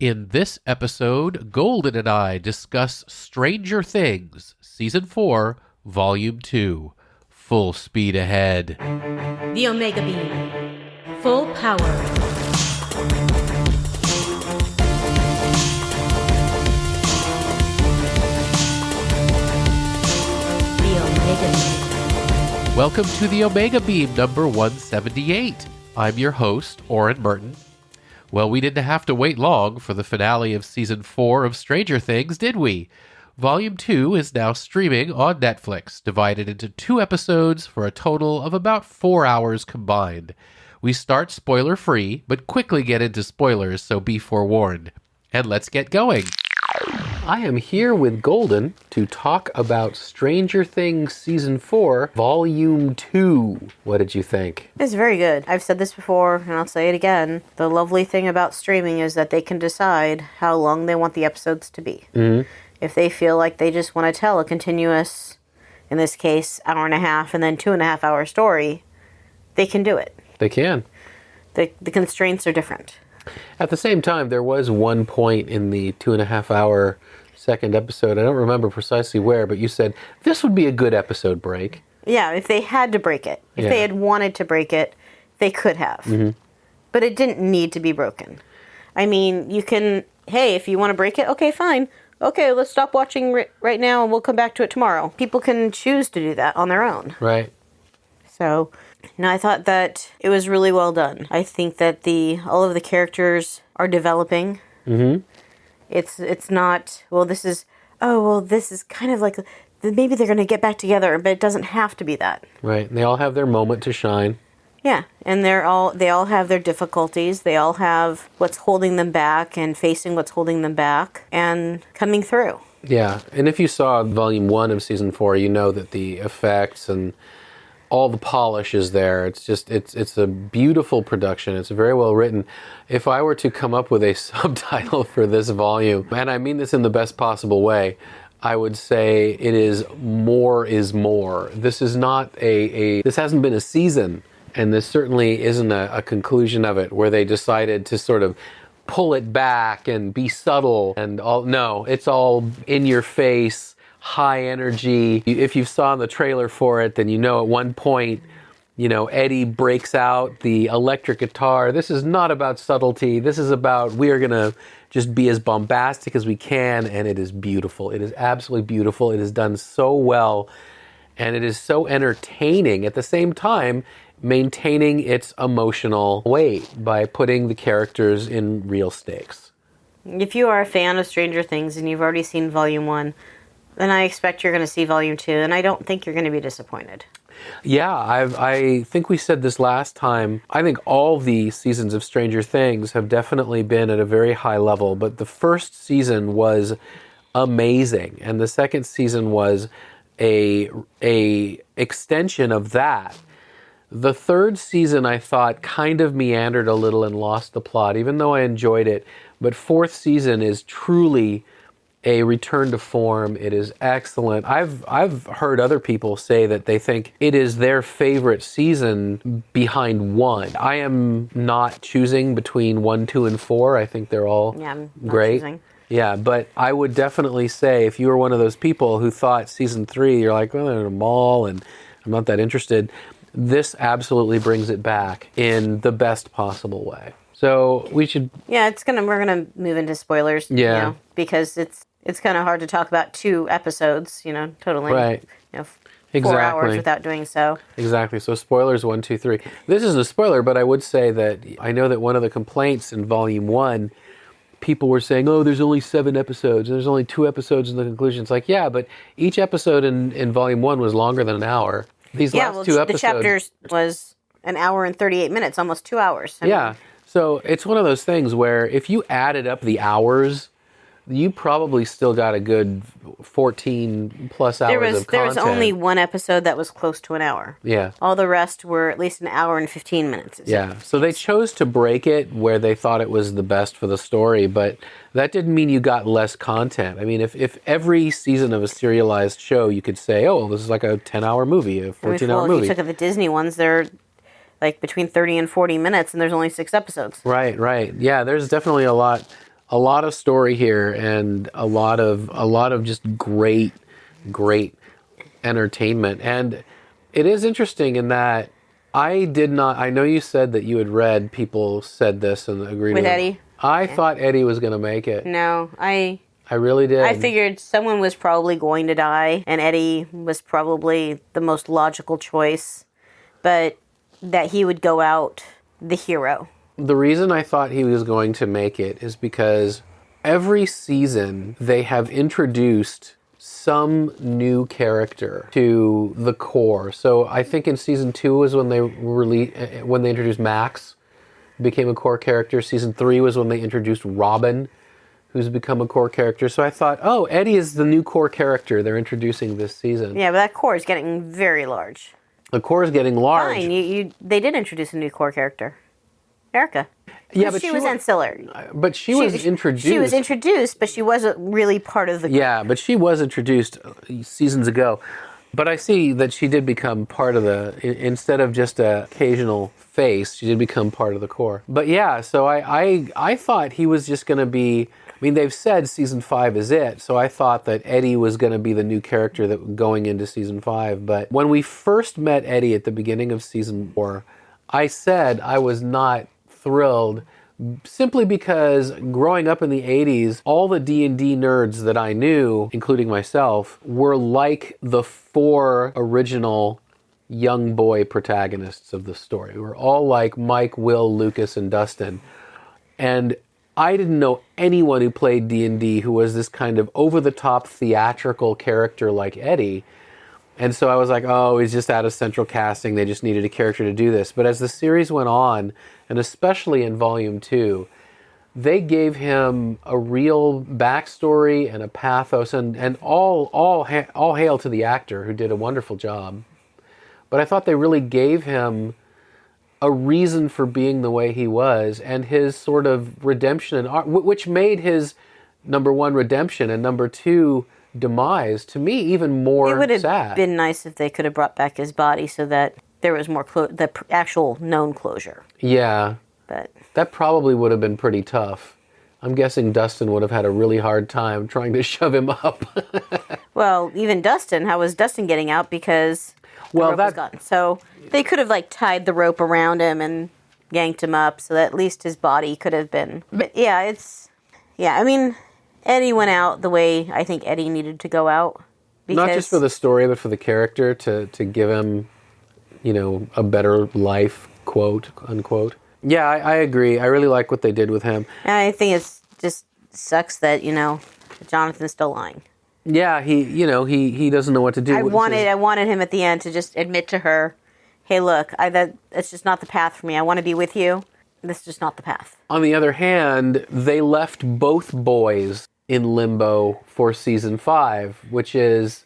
In this episode, Golden and I discuss Stranger Things, Season 4, Volume 2. Full speed ahead. The Omega Beam. Full power. The Omega Beam. Welcome to the Omega Beam number 178. I'm your host, Oren Merton. Well, we didn't have to wait long for the finale of Season 4 of Stranger Things, did we? Volume 2 is now streaming on Netflix, divided into 2 episodes for a total of about 4 hours combined. We start spoiler-free, but quickly get into spoilers, so be forewarned. And let's get going. I am here with Golden to talk about Stranger Things Season 4, Volume 2. What did you think? It's very good. I've said this before, and I'll say it again. The lovely thing about streaming is that they can decide how long they want the episodes to be. Mm-hmm. If they feel like they just want to tell a continuous, in this case, hour and a half and then 2.5 hour story, they can do it. They can. The constraints are different. At the same time, there was one point in the 2.5 hour second episode, I don't remember precisely where, but you said this would be a good episode break. Yeah, if they had to break it. If they had wanted to break it, they could have. Mm-hmm. But it didn't need to be broken. I mean, you can, hey, if you want to break it, okay, fine. Okay, let's stop watching right now and we'll come back to it tomorrow. People can choose to do that on their own. Right. So, no, I thought that it was really well done. I think that all of the characters are developing. Mm-hmm. It's not, this is kind of like, maybe they're going to get back together, but it doesn't have to be that. Right. And they all have their moment to shine. Yeah, and they all have their difficulties. They all have what's holding them back and facing what's holding them back and coming through. Yeah, and if you saw Volume 1 of Season 4, you know that the effects and all the polish is there. It's just, it's a beautiful production. It's very well written. If I were to come up with a subtitle for this volume, and I mean this in the best possible way, I would say it is more is more. This is not this hasn't been a season, and this certainly isn't a conclusion of it where they decided to sort of pull it back and be subtle and all. No, it's all in your face, high energy. If you saw the trailer for it, then you know at one point, Eddie breaks out the electric guitar. This is not about subtlety. This is about we are going to just be as bombastic as we can, and it is beautiful. It is absolutely beautiful. It is done so well, and it is so entertaining at the same time, maintaining its emotional weight by putting the characters in real stakes. If you are a fan of Stranger Things and you've already seen Volume 1, then I expect you're going to see Volume 2, and I don't think you're going to be disappointed. Yeah, I think we said this last time. I think all the seasons of Stranger Things have definitely been at a very high level, but the first season was amazing, and the second season was a extension of that. The third season, I thought, kind of meandered a little and lost the plot, even though I enjoyed it. But fourth season is truly a return to form. It is excellent. I've heard other people say that they think it is their favorite season behind 1. I am not choosing between 1, 2, and 4. I think they're all I'm not great. choosing. Yeah, but I would definitely say if you were one of those people who thought Season 3, you're like, well, they're in a mall and I'm not that interested. This absolutely brings it back in the best possible way. So we should... Yeah, we're gonna move into spoilers. Yeah. Because it's kind of hard to talk about 2 episodes, totally. Right. 4 Exactly. hours without doing so. Exactly. So spoilers 1, 2, 3. This is a spoiler, but I would say that I know that one of the complaints in Volume 1, people were saying, oh, there's only 7 episodes, and there's only 2 episodes in the conclusion. It's like, yeah, but each episode in Volume 1 was longer than an hour. These last 2 episodes... the chapters was an hour and 38 minutes, almost 2 hours. Yeah. So it's one of those things where if you added up the hours, you probably still got a good 14 plus hours of content. There was only 1 episode that was close to an hour. Yeah. All the rest were at least an hour and 15 minutes. Yeah. So they chose to break it where they thought it was the best for the story, but that didn't mean you got less content. I mean, if every season of a serialized show, you could say, oh, well, this is like a 10-hour movie, a 14-hour movie. If you took at the Disney ones, they're like between 30 and 40 minutes, and there's only 6 episodes. Right. Yeah, there's definitely a lot a lot of story here and a lot of just great entertainment. And it is interesting in that I know you said that you had read people said this and agreed With with it. Eddie? I thought Eddie was going to make it. No, I really did. I figured someone was probably going to die, and Eddie was probably the most logical choice, but that he would go out the hero. The reason I thought he was going to make it is because every season they have introduced some new character to the core. So I think in season 2 was when they introduced Max, became a core character. Season 3 was when they introduced Robin, who's become a core character. So I thought, oh, Eddie is the new core character they're introducing this season. Yeah, but that core is getting very large. The core is getting large. Fine, they did introduce a new core character. Erica. Yeah, but she was ancillary. But she was introduced. She was introduced, but she wasn't really part of the core. Yeah, but she was introduced seasons ago. But I see that she did become part of instead of just an occasional face, she did become part of the core. But yeah, so I thought he was just going to be, I mean, they've said season 5 is it, so I thought that Eddie was going to be the new character that going into season 5. But when we first met Eddie at the beginning of season 4, I said I was not thrilled simply because growing up in the 80s, all the D&D nerds that I knew, including myself, were like the 4 original young boy protagonists of the story. We were all like Mike, Will, Lucas, and Dustin. And I didn't know anyone who played D&D who was this kind of over-the-top theatrical character like Eddie. And so I was like, oh, he's just out of central casting. They just needed a character to do this. But as the series went on, and especially in Volume 2, they gave him a real backstory and a pathos, and all hail to the actor who did a wonderful job. But I thought they really gave him a reason for being the way he was, and his sort of redemption, and which made his number 1 redemption and number 2 demise to me even more sad. It would have been nice if they could have brought back his body so that there was more the actual known closure. Yeah, but that probably would have been pretty tough. I'm guessing Dustin would have had a really hard time trying to shove him up. Well, even Dustin, how was Dustin getting out because the rope was gone? So they could have tied the rope around him and yanked him up so that at least his body could have been. But yeah, I mean, Eddie went out the way I think Eddie needed to go out. Not just for the story, but for the character, to give him, a better life, quote, unquote. Yeah, I agree. I really like what they did with him. And I think it just sucks that, Jonathan's still lying. Yeah, he doesn't know what to do. I wanted him at the end to just admit to her, hey, look, that's just not the path for me. I want to be with you. This is just not the path. On the other hand, they left both boys in limbo for season 5, which is,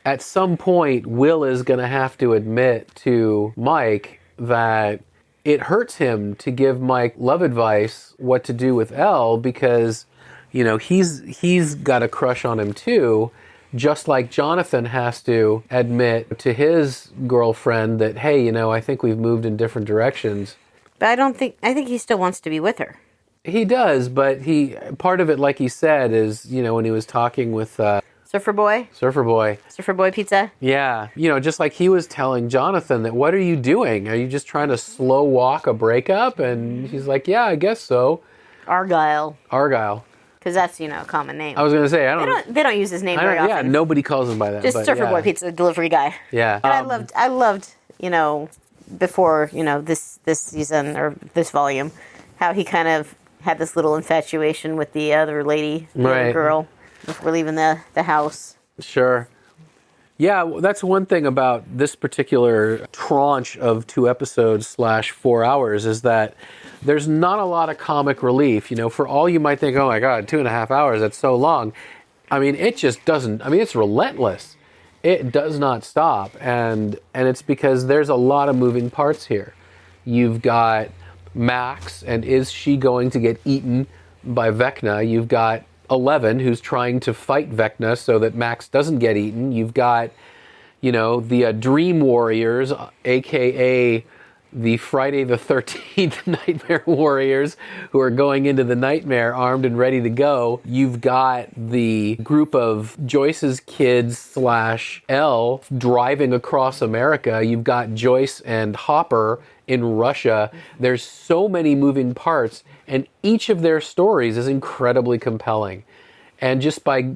at some point, Will is going to have to admit to Mike that it hurts him to give Mike love advice what to do with Elle because, he's got a crush on him too, just like Jonathan has to admit to his girlfriend that, hey, I think we've moved in different directions. But I think he still wants to be with her. He does, but part of it, like he said, is, when he was talking with Surfer Boy Pizza. Yeah, just like he was telling Jonathan that, what are you doing? Are you just trying to slow walk a breakup? And he's like, yeah, I guess so. Argyle. Because that's, a common name. I was going to say, they don't use his name very often. Yeah, nobody calls him by that. Just Surfer Boy Pizza delivery guy. Yeah. And I loved, before, this season or this volume, how he kind of had this little infatuation with the other lady, the other girl, before leaving the house. Sure. Yeah, that's one thing about this particular tranche of 2 episodes / 4 hours is that there's not a lot of comic relief. For all you might think, oh my God, 2.5 hours, that's so long. I mean, it just doesn't, it's relentless. It does not stop. And it's because there's a lot of moving parts here. You've got Max, and is she going to get eaten by Vecna? You've got Eleven, who's trying to fight Vecna so that Max doesn't get eaten. You've got, the Dream Warriors, a.k.a., the Friday the 13th Nightmare Warriors who are going into the nightmare armed and ready to go. You've got the group of Joyce's kids / Elle driving across America. You've got Joyce and Hopper in Russia. There's so many moving parts, and each of their stories is incredibly compelling. And just by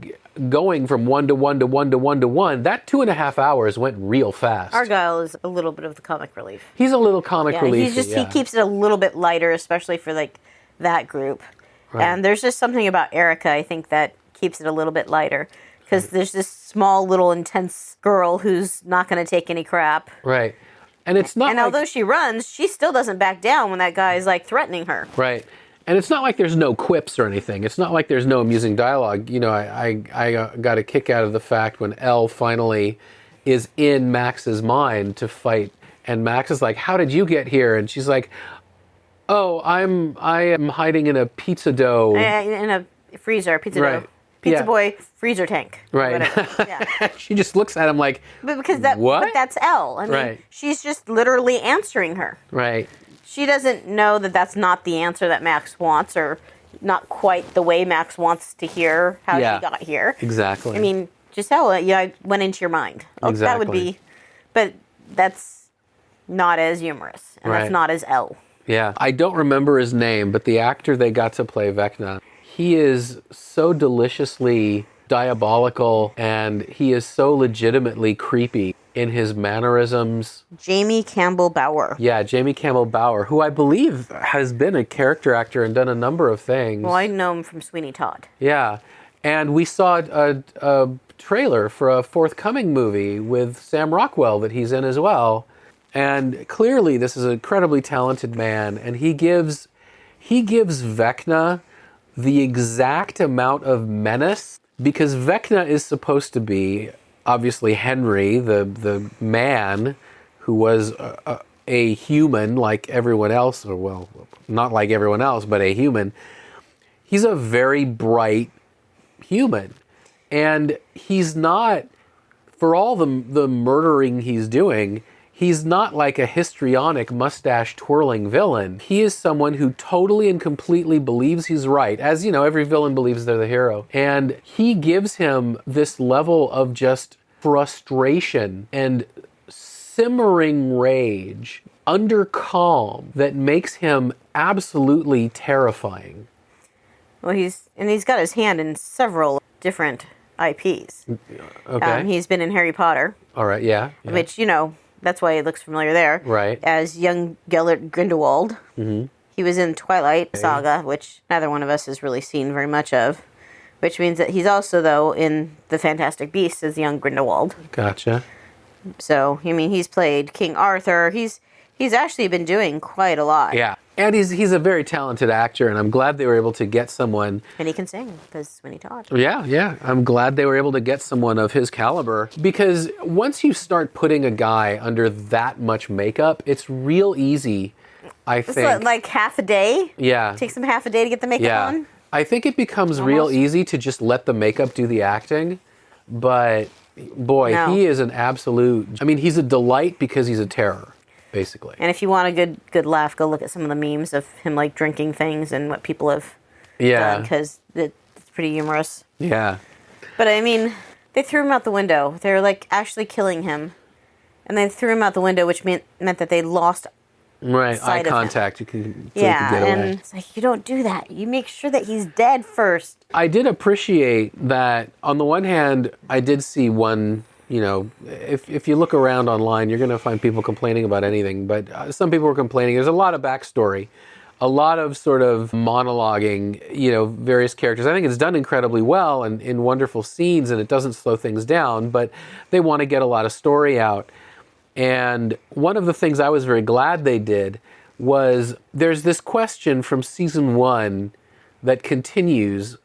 going from one to one to one to one to one, that 2.5 hours went real fast. Argyle is a little bit of the comic relief. He's a little comic relief. He keeps it a little bit lighter, especially for like that group. Right. And there's just something about Erica, I think, that keeps it a little bit lighter. Because there's this small, little, intense girl who's not going to take any crap. Right. And it's not. And although she runs, she still doesn't back down when that guy is like threatening her. Right. And it's not like there's no quips or anything. It's not like there's no amusing dialogue. You know, I got a kick out of the fact when Elle finally is in Max's mind to fight, and Max is like, "How did you get here?" And she's like, "Oh, I am hiding in a pizza dough, in a freezer, pizza dough, pizza boy freezer tank, right?" Yeah. She just looks at him like, but that's Elle. I mean, she's just literally answering her. Right. She doesn't know that that's not the answer that Max wants, or not quite the way Max wants to hear how she got here. Exactly. I mean, Giselle, I went into your mind. Oh, exactly. That would be, but that's not as humorous, and that's not as Elle. Yeah. I don't remember his name, but the actor they got to play Vecna, he is so deliciously diabolical, and he is so legitimately creepy in his mannerisms. Jamie Campbell Bower. Yeah, Jamie Campbell Bower, who I believe has been a character actor and done a number of things. Well, I know him from Sweeney Todd. Yeah, and we saw a trailer for a forthcoming movie with Sam Rockwell that he's in as well. And clearly this is an incredibly talented man, and he gives Vecna the exact amount of menace, because Vecna is supposed to be obviously Henry, the man who was a human like everyone else, or well, not like everyone else, but a human. He's a very bright human, and he's not, for all the murdering he's doing, he's not like a histrionic mustache twirling villain. He is someone who totally and completely believes he's right. As you know, every villain believes they're the hero. And he gives him this level of just frustration and simmering rage under calm that makes him absolutely terrifying. Well, he's got his hand in several different IPs. Okay. He's been in Harry Potter. All right, yeah. Which, you know, that's why it looks familiar there. Right. As young Gellert Grindelwald. Mm-hmm. He was in Twilight Saga, which neither one of us has really seen very much of. Which means that he's also, though, in The Fantastic Beasts as young Grindelwald. Gotcha. So, I mean, he's played King Arthur. He's actually been doing quite a lot. Yeah. And he's a very talented actor, and I'm glad they were able to get someone. And he can sing, because Sweeney Todd. Yeah. I'm glad they were able to get someone of his caliber, because once you start putting a guy under that much makeup, it's real easy, I think. It's like half a day? Yeah. It takes him half a day to get the makeup on? I think it becomes real easy to just let the makeup do the acting, but boy, he is an absolute, I mean, he's a delight because he's a terror. Basically. And if you want a good laugh, go look at some of the memes of him like drinking things and what people have done, because it's pretty humorous. Yeah. But I mean, they threw him out the window. They were like actually killing him, and they threw him out the window, which meant that they lost eye contact. You can get away. And it's like, you don't do that. You make sure that he's dead first. I did appreciate that. On the one hand, I did see one. You know, if you look around online, you're going to find people complaining about anything. But some people were complaining. There's a lot of backstory, a lot of sort of monologuing, you know, various characters. I think it's done incredibly well and in wonderful scenes, and it doesn't slow things down. But they want to get a lot of story out. And one of the things I was very glad they did was there's this question from season 1 that continues,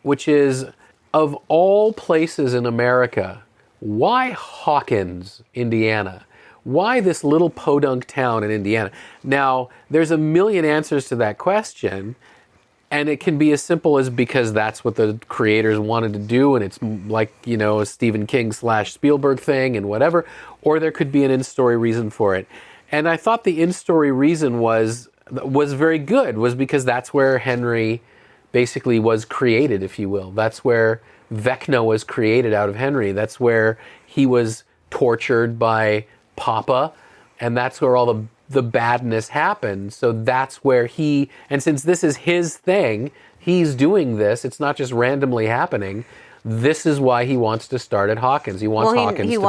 which is, of all places in America, why Hawkins, Indiana? Why this little podunk town in Indiana? Now, there's a million answers to that question, and it can be as simple as because that's what the creators wanted to do, and it's like, you know, a Stephen King / Spielberg thing and whatever, or there could be an in-story reason for it. And I thought the in-story reason was very good, was because that's where Henry basically was created, if you will. That's where Vecna was created out of Henry. That's where he was tortured by Papa, and that's where all the badness happened. So that's where and since this is his thing, he's doing this, it's not just randomly happening. This is why he wants to start at Hawkins. He wants Hawkins to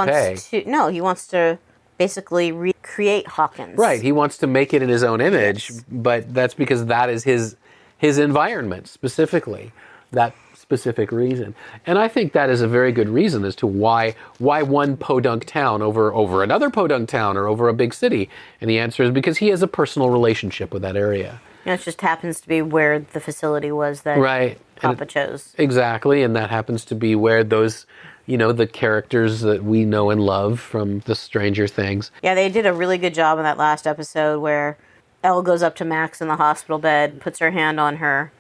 pay. No, he wants to basically recreate Hawkins. Right, he wants to make it in his own image, but that's because that is his environment specifically, that specific reason. And I think that is a very good reason as to why one podunk town over another podunk town or over a big city. And the answer is because he has a personal relationship with that area. It just happens to be where the facility was that Papa chose. Exactly, and that happens to be where those, the characters that we know and love from the Stranger Things. Yeah, they did a really good job in that last episode where Elle goes up to Max in the hospital bed, puts her hand on her,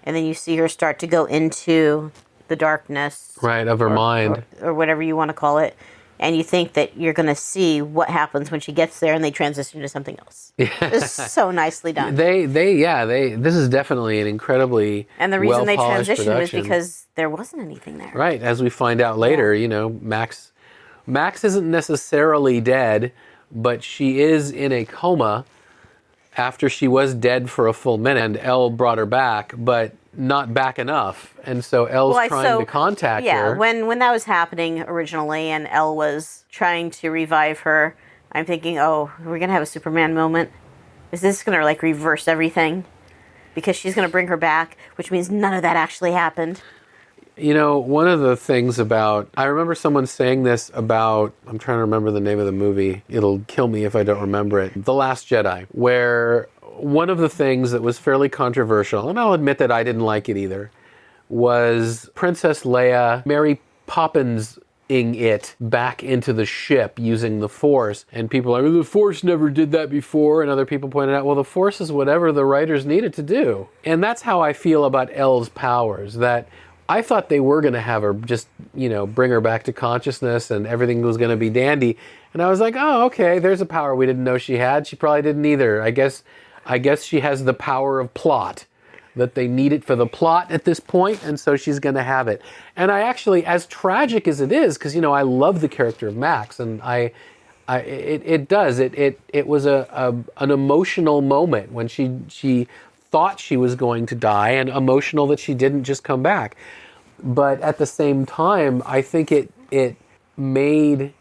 and then you see her start to go into the darkness. Right, of her mind. Or whatever you want to call it. And you think that you're going to see what happens when she gets there, and they transition to something else. Yeah. It's so nicely done. This is definitely an incredibly And the reason they transitioned production. was because there wasn't anything there. Right, as we find out later, Max isn't necessarily dead, but she is in a coma after she was dead for a full minute, and Elle brought her back, but not back enough. And so Elle's trying to contact her. Yeah, when that was happening originally and Elle was trying to revive her, I'm thinking, oh, we're going to have a Superman moment? Is this going to reverse everything? Because she's going to bring her back, which means none of that actually happened. One of the things I remember someone saying this about, I'm trying to remember the name of the movie. It'll kill me if I don't remember it. The Last Jedi, where one of the things that was fairly controversial, and I'll admit that I didn't like it either, was Princess Leia, Mary Poppins-ing it back into the ship using the Force. And people are like, the Force never did that before. And other people pointed out, well, the Force is whatever the writers needed to do. And that's how I feel about Elle's powers, that I thought they were going to have her just, bring her back to consciousness and everything was going to be dandy. And I was like, oh, okay, there's a power we didn't know she had. She probably didn't either. I guess she has the power of plot, that they need it for the plot at this point, and so she's going to have it. And I actually, as tragic as it is, because, I love the character of Max, and it was an emotional moment when she thought she was going to die, and emotional that she didn't just come back. But at the same time, I think it made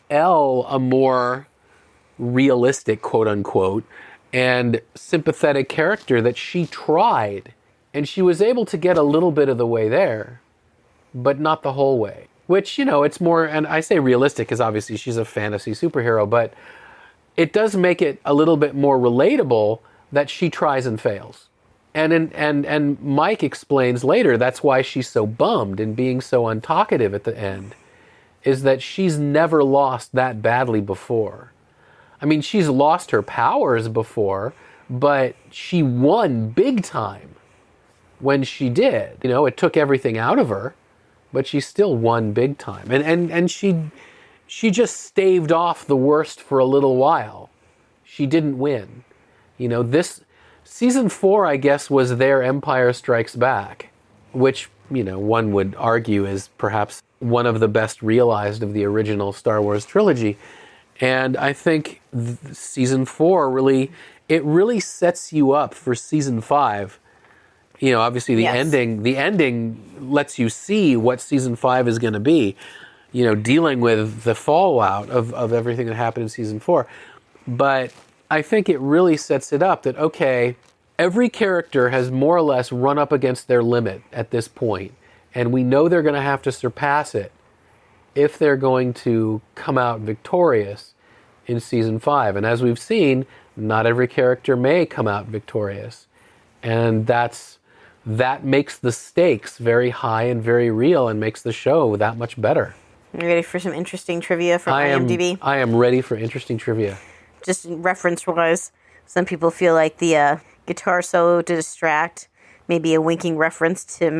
Elle a more realistic, quote unquote, and sympathetic character that she tried. And she was able to get a little bit of the way there, but not the whole way. Which, it's more, and I say realistic because obviously she's a fantasy superhero, but it does make it a little bit more relatable that she tries and fails. And Mike explains later that's why she's so bummed and being so untalkative at the end, is that she's never lost that badly before. I mean, she's lost her powers before, but she won big time when she did. It took everything out of her, but she still won big time. And she just staved off the worst for a little while. She didn't win. This season 4, I guess, was their Empire Strikes Back, which, one would argue is perhaps one of the best realized of the original Star Wars trilogy. And I think season 4 really sets you up for season 5. Obviously the ending lets you see what season 5 is going to be, dealing with the fallout of everything that happened in season 4. But I think it really sets it up that, okay, every character has more or less run up against their limit at this point, and we know they're going to have to surpass it if they're going to come out victorious in season 5. And as we've seen, not every character may come out victorious. And that makes the stakes very high and very real and makes the show that much better. You ready for some interesting trivia from IMDb? I am ready for interesting trivia. Just reference-wise, some people feel like the guitar solo to distract may be a winking reference to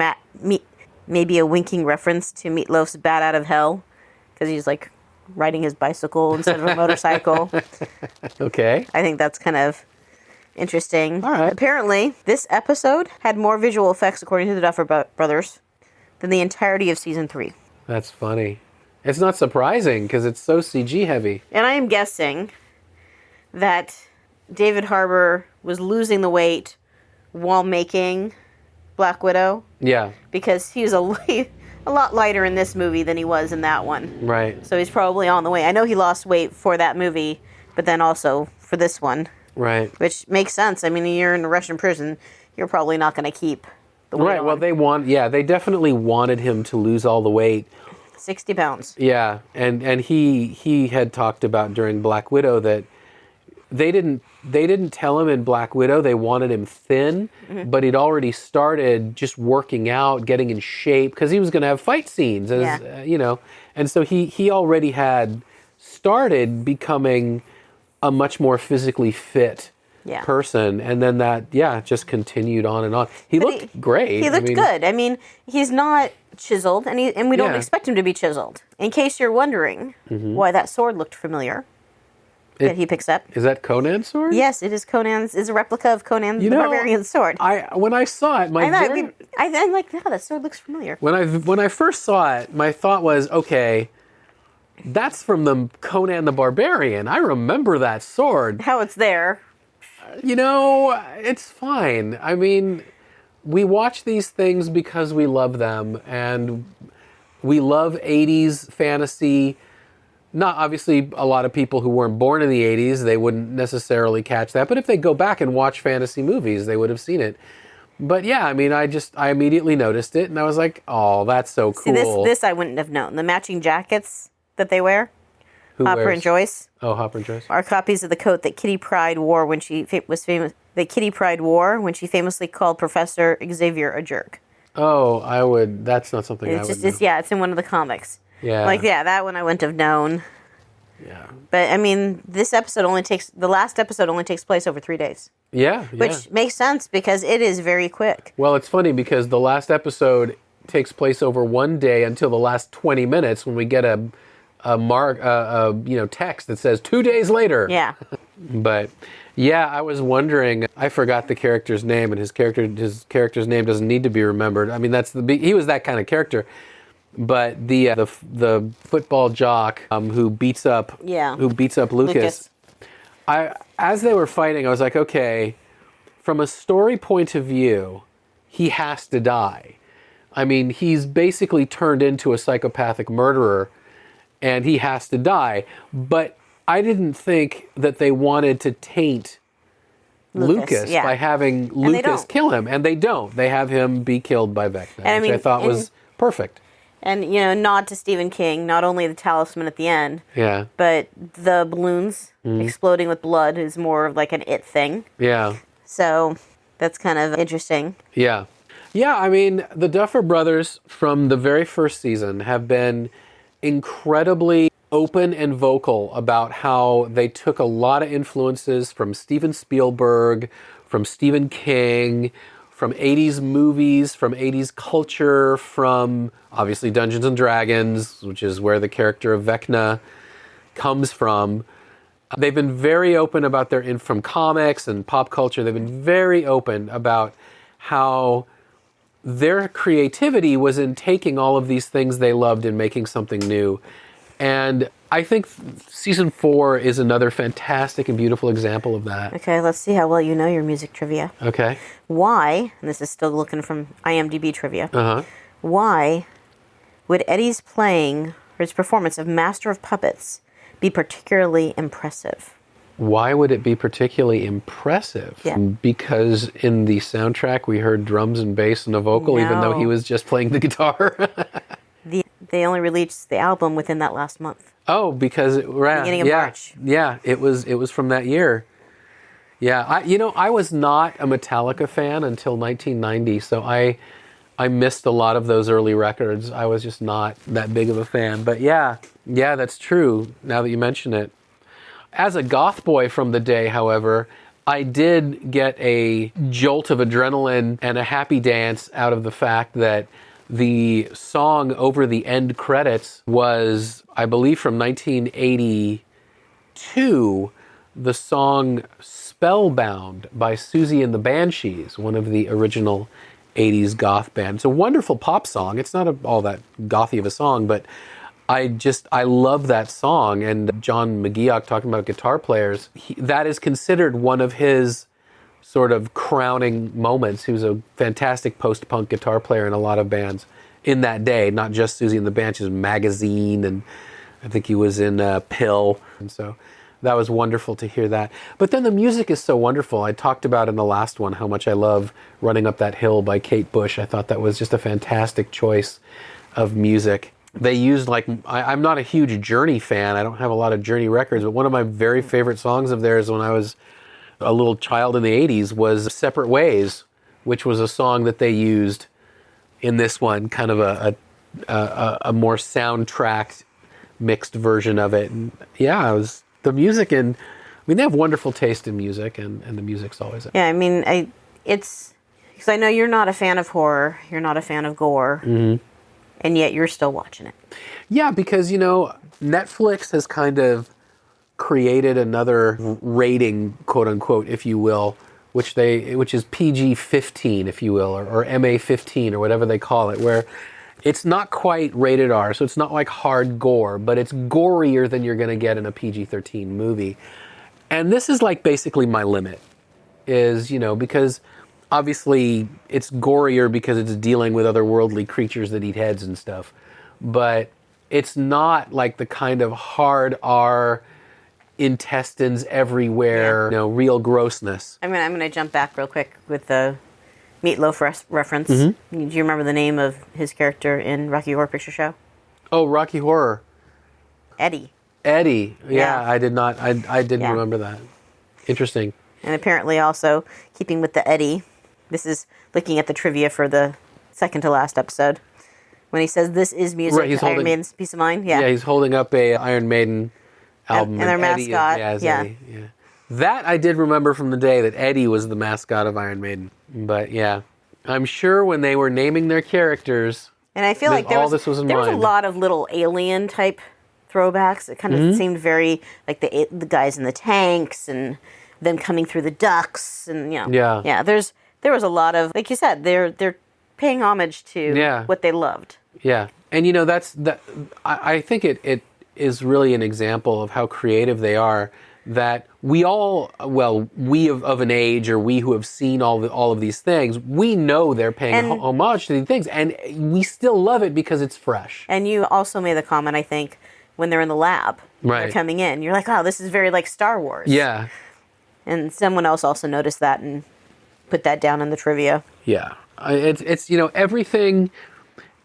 Meatloaf's "Bat Out of Hell," because he's riding his bicycle instead of a motorcycle. Okay. I think that's kind of interesting. All right. Apparently, this episode had more visual effects, according to the Duffer Brothers, than the entirety of season 3. That's funny. It's not surprising because it's so CG heavy. And I am guessing that David Harbour was losing the weight while making Black Widow, Yeah. because he was a lot lighter in this movie than he was in that one. Right. So he's probably on the way. I know he lost weight for that movie, but then also for this one, Right. which makes sense. I mean, you're in a Russian prison, you're probably not going to keep the weight Right. on. Well, they definitely wanted him to lose all the weight. 60 pounds. Yeah, and he had talked about during Black Widow that they didn't tell him in Black Widow they wanted him thin, but he'd already started just working out, getting in shape because he was going to have fight scenes, as and so he already had started becoming a much more physically fit person, and then that just continued on and on. He looked great. He looked good. I mean, he's not chiseled, and we don't expect him to be chiseled. In case you're wondering why that sword looked familiar that he picks up. Is that Conan's sword? Yes, it is Conan's. Is a replica of Conan the Barbarian's sword. When I saw it, I'm like, that sword looks familiar. When I first saw it, my thought was, okay, that's from the Conan the Barbarian. I remember that sword. How it's there. It's fine. I mean, we watch these things because we love them, and we love 80s fantasy. Not obviously a lot of people who weren't born in the 80s, they wouldn't necessarily catch that. But if they go back and watch fantasy movies, they would have seen it. But yeah, I mean, I immediately noticed it, and I was like, oh, that's so cool. See, this I wouldn't have known. The matching jackets that they wear, Hopper and Joyce. Oh, Hopper and Joyce. Are copies of the coat that Kitty Pryde wore when she was famous. That Kitty Pryde wore when she famously called Professor Xavier a jerk. Oh, that's not something I would know. It's in one of the comics. Yeah. That one I wouldn't have known. Yeah. But I mean, the last episode only takes place over 3 days. Yeah. Which makes sense because it is very quick. Well, it's funny because the last episode takes place over 1 day until the last 20 minutes when we get a text that says 2 days later. Yeah. But yeah, I was wondering. I forgot the character's name, and his character's name doesn't need to be remembered. I mean, he was that kind of character. But the football jock who beats up Lucas. As they were fighting, I was like, okay, from a story point of view, he has to die. I mean, he's basically turned into a psychopathic murderer, and he has to die. But I didn't think that they wanted to taint Lucas by having Lucas kill him, and they don't. They have him be killed by Vecna, which I thought was perfect. And, nod to Stephen King, not only the talisman at the end, but the balloons exploding with blood is more of like an it thing. Yeah. So that's kind of interesting. Yeah. Yeah, I mean, the Duffer Brothers from the very first season have been incredibly open and vocal about how they took a lot of influences from Steven Spielberg, from Stephen King, from 80s movies, from 80s culture, from obviously Dungeons and Dragons, which is where the character of Vecna comes from. They've been very open about from comics and pop culture. They've been very open about how their creativity was in taking all of these things they loved and making something new. And I think season 4 is another fantastic and beautiful example of that. Okay, let's see how well you know your music trivia. Okay. Why, and this is still looking from IMDb trivia, why would Eddie's performance of Master of Puppets be particularly impressive? Why would it be particularly impressive? Yeah. Because in the soundtrack we heard drums and bass and a vocal, even though he was just playing the guitar. They only released the album within that last month. Oh, because beginning of March. Yeah, it was from that year. Yeah, I was not a Metallica fan until 1990, so I missed a lot of those early records. I was just not that big of a fan. But yeah, that's true. Now that you mention it, as a goth boy from the day, however, I did get a jolt of adrenaline and a happy dance out of the fact that The song over the end credits was, I believe, from 1982, the song Spellbound by Susie and the Banshees, one of the original 80s goth bands. It's a wonderful pop song. It's not all that gothy of a song, but I love that song. And John McGeoch, talking about guitar players, that is considered one of his sort of crowning moments. He was a fantastic post-punk guitar player in a lot of bands in that day, not just Susie and the Banshees, Magazine, and I think he was in Pill. And so that was wonderful to hear that. But then the music is so wonderful. I talked about in the last one how much I love Running Up That Hill by Kate Bush. I thought that was just a fantastic choice of music. They used, like, I'm not a huge Journey fan. I don't have a lot of Journey records, but one of my very favorite songs of theirs when I was a little child in the 80s was Separate Ways, which was a song that they used in this one, kind of a more soundtracked mixed version of it. And yeah, it was the music, and I mean, they have wonderful taste in music, and the music's always Yeah, I mean, it's because I know you're not a fan of horror, you're not a fan of gore, and yet you're still watching it. Yeah, because, Netflix has kind of created another rating, quote unquote, if you will, which is PG-15, if you will, or MA-15, or whatever they call it, where it's not quite rated R, so it's not like hard gore, but it's gorier than you're going to get in a PG-13 movie. And this is like basically my limit, is, because obviously it's gorier because it's dealing with otherworldly creatures that eat heads and stuff, but it's not like the kind of hard R, intestines everywhere, real grossness. I mean, I'm going to jump back real quick with the Meatloaf reference. Do you remember the name of his character in Rocky Horror Picture Show? Oh, Rocky Horror. Eddie. Yeah. I did not. I didn't remember that. Interesting. And apparently also, keeping with the Eddie, this is looking at the trivia for the second to last episode, when he says this is music, right, Iron Maiden's Peace of Mind. Yeah, he's holding up a Iron Maiden album. And their mascot. Eddie. Yeah. That I did remember from the day that Eddie was the mascot of Iron Maiden. But yeah, I'm sure when they were naming their characters, and I feel like there was a lot of little alien type throwbacks. It kind of seemed very like the guys in the tanks and them coming through the ducts, and yeah. There was a lot of, like you said, they're paying homage to what they loved. Yeah, and I think it is really an example of how creative they are. That we all, we of an age, or we who have seen all of these things, we know they're paying homage to these things, and we still love it because it's fresh. And you also made the comment, I think, when they're in the lab, right? They're coming in, you're like, oh, this is very like Star Wars. Yeah. And someone else also noticed that and put that down in the trivia. Yeah, it's everything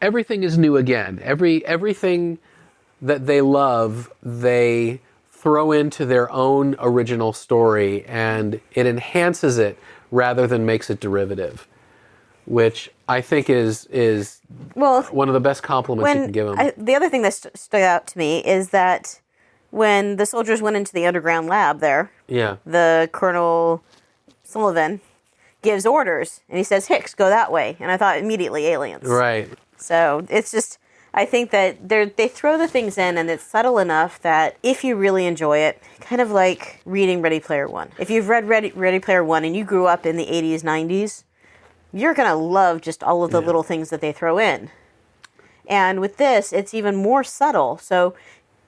is new again. Everything that they love, they throw into their own original story, and it enhances it rather than makes it derivative, which I think is one of the best compliments you can give them. The other thing that stood out to me is that when the soldiers went into the underground lab there, the Colonel Sullivan gives orders, and he says, Hicks, go that way. And I thought immediately aliens. Right. So it's just, I think that they throw the things in, and it's subtle enough that if you really enjoy it, kind of like reading Ready Player One. If you've read Ready Player One and you grew up in the 80s, 90s, you're going to love just all of the little things that they throw in. And with this, it's even more subtle. So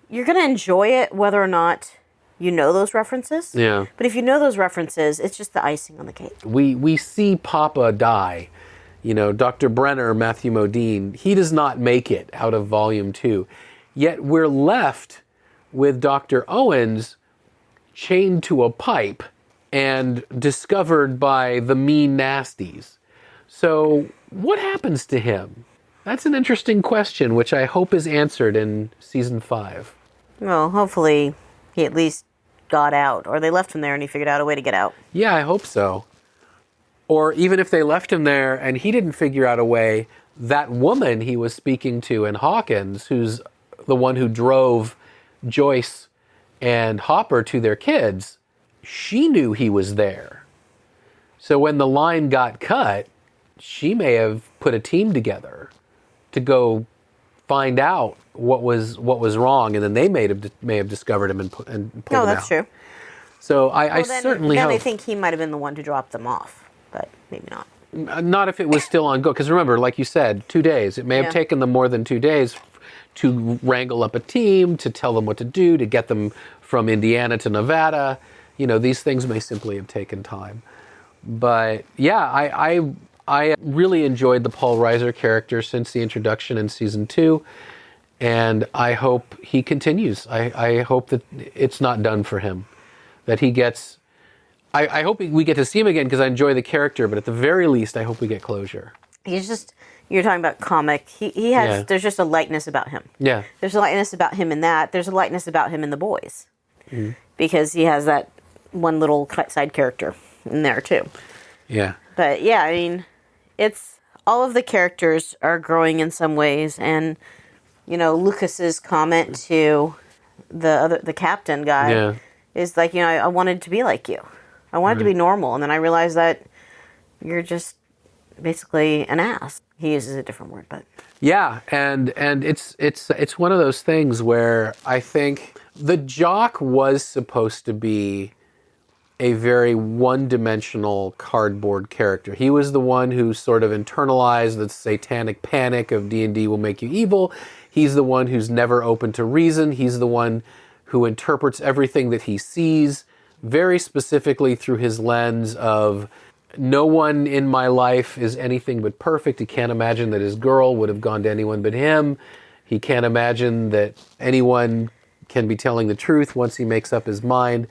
you're going to enjoy it whether or not you know those references. Yeah. But if you know those references, it's just the icing on the cake. We see Papa die. Dr. Brenner, Matthew Modine, he does not make it out of Volume 2. Yet we're left with Dr. Owens chained to a pipe and discovered by the mean nasties. So what happens to him? That's an interesting question, which I hope is answered in Season 5. Well, hopefully he at least got out, or they left him there and he figured out a way to get out. Yeah, I hope so. Or even if they left him there and he didn't figure out a way, that woman he was speaking to in Hawkins, who's the one who drove Joyce and Hopper to their kids, she knew he was there. So when the line got cut, she may have put a team together to go find out what was wrong, and then they may have discovered him and pulled him out. No, that's true. So I certainly then hope. I think he might have been the one to drop them off, but maybe not. Not if it was still on go. Because remember, like you said, 2 days. It may have taken them more than 2 days to wrangle up a team, to tell them what to do, to get them from Indiana to Nevada. These things may simply have taken time. But yeah, I really enjoyed the Paul Reiser character since the introduction in season 2. And I hope he continues. I hope that it's not done for him. That he gets... I hope we get to see him again because I enjoy the character, but at the very least, I hope we get closure. He's just, you're talking about comic. He has, there's just a lightness about him. Yeah. There's a lightness about him in that. There's a lightness about him in The Boys. Mm. Because he has that one little side character in there too. Yeah. But yeah, I mean, it's, all of the characters are growing in some ways, and, Lucas's comment to the captain guy is like, I wanted to be like you. I wanted to be normal, and then I realized that you're just basically an ass. He uses a different word, but yeah, and it's one of those things where I think the jock was supposed to be a very one-dimensional cardboard character. He was the one who sort of internalized the satanic panic of D&D will make you evil. He's the one who's never open to reason. He's the one who interprets everything that he sees very specifically through his lens of no one in my life is anything but perfect. He can't imagine that his girl would have gone to anyone but him. He can't imagine that anyone can be telling the truth once he makes up his mind.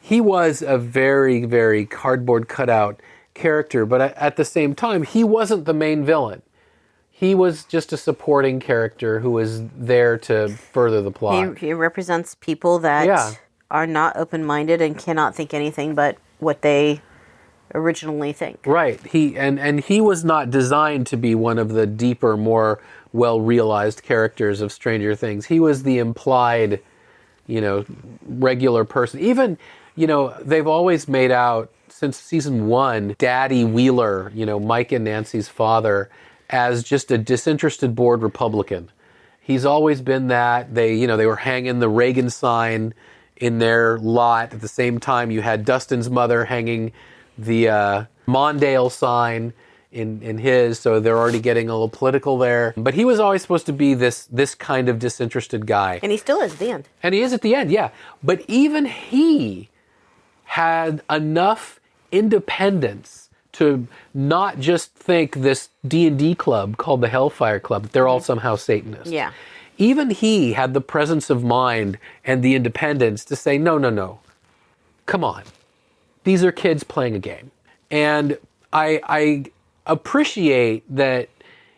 He was a very, very cardboard cutout character, but at the same time, he wasn't the main villain. He was just a supporting character who was there to further the plot. He represents people that are not open-minded and cannot think anything but what they originally think. Right. He was not designed to be one of the deeper, more well-realized characters of Stranger Things. He was the implied, regular person. Even, they've always made out, since season 1, Daddy Wheeler, Mike and Nancy's father, as just a disinterested bored Republican. He's always been that. They were hanging the Reagan sign in their lot. At the same time, you had Dustin's mother hanging the Mondale sign in his, so they're already getting a little political there. But he was always supposed to be this kind of disinterested guy. And he still is at the end. And he is at the end, yeah. But even he had enough independence to not just think this D&D club called the Hellfire Club, that they're all somehow Satanists. Yeah. Even he had the presence of mind and the independence to say, no, come on. These are kids playing a game. And I appreciate that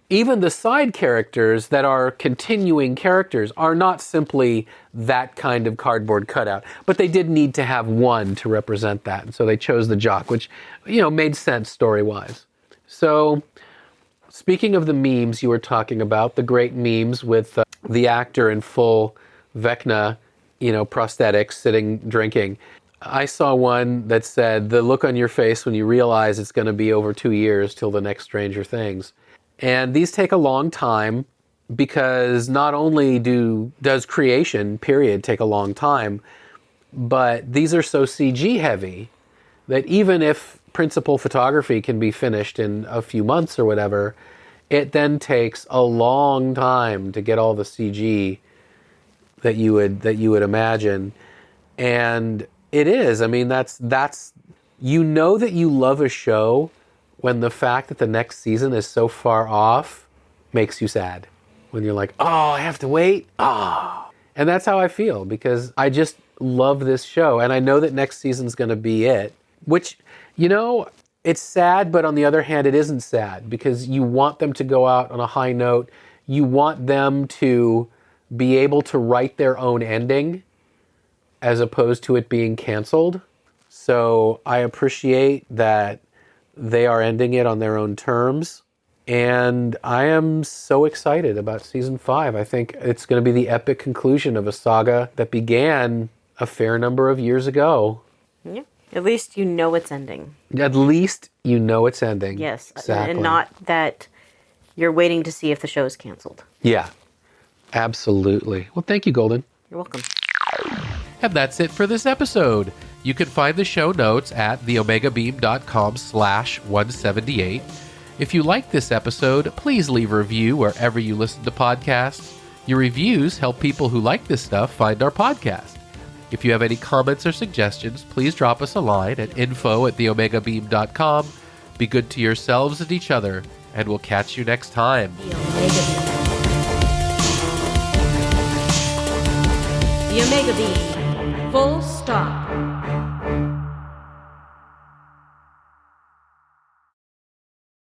even the side characters that are continuing characters are not simply that kind of cardboard cutout, but they did need to have one to represent that. And so they chose the jock, which, made sense story-wise. So speaking of the memes you were talking about, the great memes with the actor in full Vecna, prosthetics sitting drinking. I saw one that said, the look on your face when you realize it's going to be over 2 years till the next Stranger Things. And these take a long time because not only does creation, period, take a long time, but these are so CG heavy that even if principal photography can be finished in a few months or whatever, it then takes a long time to get all the CG that you would imagine. And it is. I mean, that's that you love a show when the fact that the next season is so far off makes you sad. When you're like, oh, I have to wait. Oh. And that's how I feel because I just love this show. And I know that next season's going to be it, which, it's sad, but on the other hand, it isn't sad because you want them to go out on a high note. You want them to be able to write their own ending as opposed to it being canceled. So I appreciate that they are ending it on their own terms. And I am so excited about season 5. I think it's going to be the epic conclusion of a saga that began a fair number of years ago. Yeah. At least it's ending. At least it's ending. Yes. Exactly. And not that you're waiting to see if the show is canceled. Yeah, absolutely. Well, thank you, Golden. You're welcome. And that's it for this episode. You can find the show notes at theomegabeam.com/178. If you like this episode, please leave a review wherever you listen to podcasts. Your reviews help people who like this stuff find our podcast. If you have any comments or suggestions, please drop us a line at info@theomegabeam.com. Be good to yourselves and each other, and we'll catch you next time. The Omega Beam. Full stop.